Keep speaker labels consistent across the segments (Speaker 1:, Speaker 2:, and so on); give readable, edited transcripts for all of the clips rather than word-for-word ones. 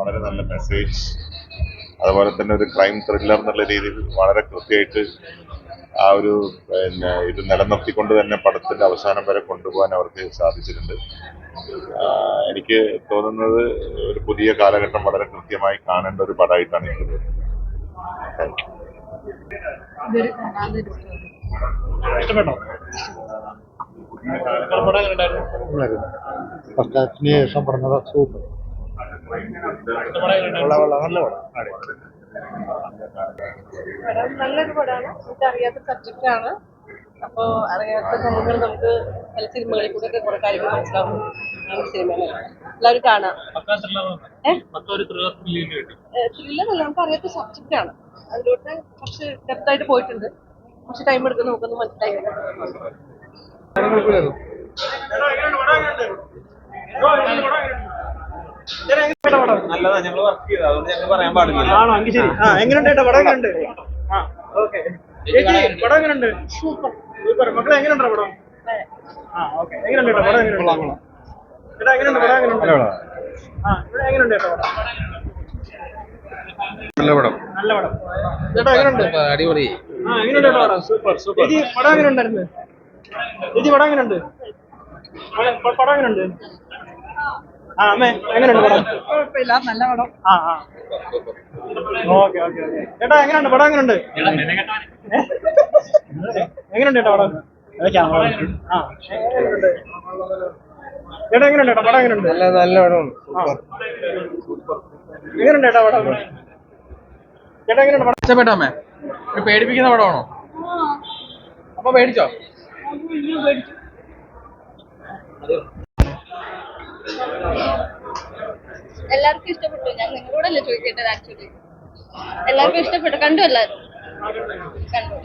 Speaker 1: വളരെ നല്ല മെസ്സേജ്, അതുപോലെ തന്നെ ഒരു ക്രൈം ത്രില്ലർ എന്നുള്ള രീതിയിൽ വളരെ കൃത്യമായിട്ട് ആ ഒരു ഇത് നിലനിർത്തിക്കൊണ്ട് തന്നെ പടത്തിന്റെ അവസാനം വരെ കൊണ്ടുപോകാൻ അവർക്ക് സാധിച്ചിട്ടുണ്ട്. എനിക്ക് തോന്നുന്നത് ഒരു പുതിയ കാലഘട്ടം വളരെ കൃത്യമായി കാണേണ്ട ഒരു പടമായിട്ടാണ് എനിക്ക് തോന്നുന്നത്.
Speaker 2: ശേഷം പറഞ്ഞത് സൂപ്പർ.
Speaker 3: നല്ലൊരു പടമാണ്. നമുക്ക് അറിയാത്ത സബ്ജക്റ്റ് ആണ്. അപ്പോ അറിയാത്ത കാര്യങ്ങൾ നമുക്ക് പല സിനിമകളിൽ കൂടെ ഒക്കെ കുറെ കാര്യങ്ങൾ മനസ്സിലാവും. സിനിമ എല്ലാവരും കാണാം. ത്രില്ലറല്ല, നമുക്ക് അറിയാത്ത സബ്ജക്റ്റ് ആണ്. അതിലോട്ട് കുറച്ച് ഡെപ്തായിട്ട് പോയിട്ടുണ്ട്. കുറച്ച് ടൈം എടുക്കും നമുക്കൊന്ന് മനസ്സിലായി.
Speaker 4: നല്ലതാ, ഞങ്ങൾ വർക്ക് ചെയ്ത, അതുകൊണ്ട് ഞങ്ങൾ പറയാൻ പാടില്ല.
Speaker 5: എങ്ങനെയുണ്ട് പടം? എങ്ങനെയുണ്ട്? പടം എങ്ങനെയുണ്ട്? സൂപ്പർ. മക്കളെ എങ്ങനെയുണ്ടോ പടം? എങ്ങനെയുണ്ട് പടം? എങ്ങനെയുണ്ട് ചേട്ടാ? എങ്ങനെയുണ്ട് പടം? എങ്ങനെയുണ്ട്? ഇവിടെ എങ്ങനെയുണ്ട് ചേട്ടാ പടം?
Speaker 2: നല്ല പടം.
Speaker 5: നല്ല പടം. ചേട്ടാ എങ്ങനെയുണ്ട്?
Speaker 2: അടിപൊളി.
Speaker 5: എങ്ങനെയുണ്ട് പടം? സൂപ്പർ. ചേച്ചി പടം എങ്ങനെയുണ്ടായിരുന്നു? ചേച്ചി പടം എങ്ങനെയുണ്ട്? പടം എങ്ങനെയുണ്ട്? അമ്മേ എങ്ങനെയുണ്ട് പടം?
Speaker 3: കുഴപ്പമില്ല, നല്ല പടം.
Speaker 5: ഓക്കെ. ചേട്ടാ എങ്ങനെയുണ്ട് പടം? എങ്ങനെയുണ്ട്? എങ്ങനെയുണ്ട് ചേട്ടാ പടം? ചേട്ടാ എങ്ങനെയുണ്ട് ചേട്ടാ പടം? എങ്ങനെയുണ്ട്?
Speaker 2: നല്ല പടം.
Speaker 5: എങ്ങനെയുണ്ട് ചേട്ടാ പടം? ചേട്ടാ എങ്ങനെയുണ്ട് പടം?
Speaker 2: ഇഷ്ടപ്പെട്ടമ്മേ? ഒരു പേടിപ്പിക്കുന്ന പടമാണോ? അപ്പൊ പേടിച്ചോ?
Speaker 6: എല്ലാവർക്കും ഇഷ്ടപ്പെട്ടു. ഞാൻ നിങ്ങളോടല്ലേ ചോദിക്കേണ്ടത്. ആക്ച്വലി എല്ലാവർക്കും ഇഷ്ടപ്പെട്ടു. കണ്ടു? എല്ലാവരും കണ്ടു?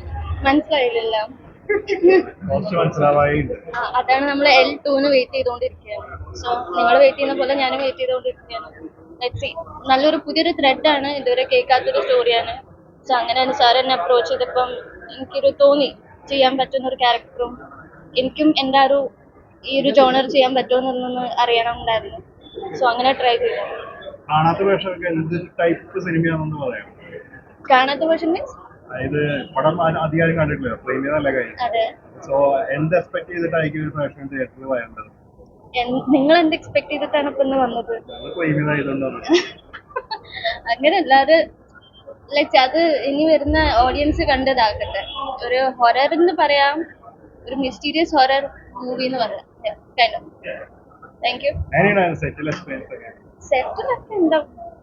Speaker 6: മനസ്സിലായില്ല? അതാണ് നമ്മൾ L2 വെയിറ്റ് ചെയ്തോണ്ടിരിക്കുകയാണ്. സോ നിങ്ങൾ വെയിറ്റ് ചെയ്യുന്ന പോലെ ഞാനും വെയിറ്റ് ചെയ്തോണ്ടിരിക്കുകയാണ്. നല്ലൊരു പുതിയൊരു ത്രെഡാണ്, ഇതുവരെ കേൾക്കാത്തൊരു സ്റ്റോറിയാണ്. സോ അങ്ങനെയാണ് സാർ എന്നെ അപ്രോച്ച് ചെയ്തപ്പം എനിക്കൊരു തോന്നി ചെയ്യാൻ പറ്റുന്ന ഒരു ക്യാരക്ടറും എനിക്കും എൻ്റെ ഈ ഒരു ജോണർ ചെയ്യാൻ പറ്റുമെന്നൊന്ന് അറിയണമുണ്ടായിരുന്നു. സോ അങ്ങനെ ട്രൈ ചെയ്തു.
Speaker 5: കാണാത്ത വേഷമൊക്കെ എന്ത് ടൈപ്പ് സിനിമയാണെന്ന് പറയാം?
Speaker 6: കാണാത്ത വേഷം മീൻസ്
Speaker 5: അതായത് പടം അധികാരം കണ്ടിട്ടില്ല, പ്രേമിയതല്ല കാര്യം.
Speaker 6: അതെ.
Speaker 5: സോ എന്ത് എക്സ്പെക്ട് ചെയ്തിട്ടായിരിക്കും ഒരു വേഷം തിയേറ്ററിൽ വരേണ്ടത്?
Speaker 6: നിങ്ങൾ എന്ത് എക്സ്പെക്ട് ചെയ്തിട്ടാണ് ഇപ്പൊ ഇന്ന് വന്നത്?
Speaker 5: പ്രേമിയതായതുകൊണ്ടാണ്.
Speaker 6: അങ്ങനെ അല്ലാതെ അത് ഇനി വരുന്ന ഓഡിയൻസ് കണ്ടതാകട്ടെ. ഒരു ഹൊറർ എന്ന് പറയാം, ഒരു മിസ്റ്റീരിയസ് ഹൊറർ മൂവി എന്ന് പറയാം. Thank you. സെറ്റിലൊക്കെ എന്താ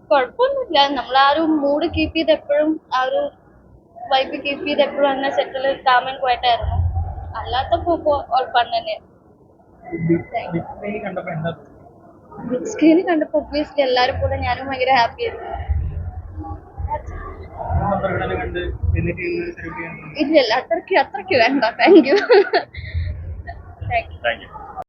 Speaker 6: കുഴപ്പമൊന്നുമില്ല. നമ്മൾ ആ ഒരു മൂഡ് കീപ്പ് ചെയ്ത് എപ്പോഴും, ആ ഒരു വൈബ് കീപ്പ് ചെയ്ത് എപ്പോഴും അങ്ങനെ സെറ്റിൽ കാമൻ ക്വയറ്റായിരുന്നു. അല്ലാത്തപ്പോ ഓൾ ഫൺ തന്നെയാണ്. ബിഗ് സ്ക്രീനിൽ കണ്ടപ്പോ ഒബ്വിയസ്ലി എല്ലാരും പോലെ ഞാനും ഭയങ്കര ഹാപ്പി ആയിരുന്നു. ഇല്ല, അത്രയ്ക്ക് വേണ്ട. Thank you.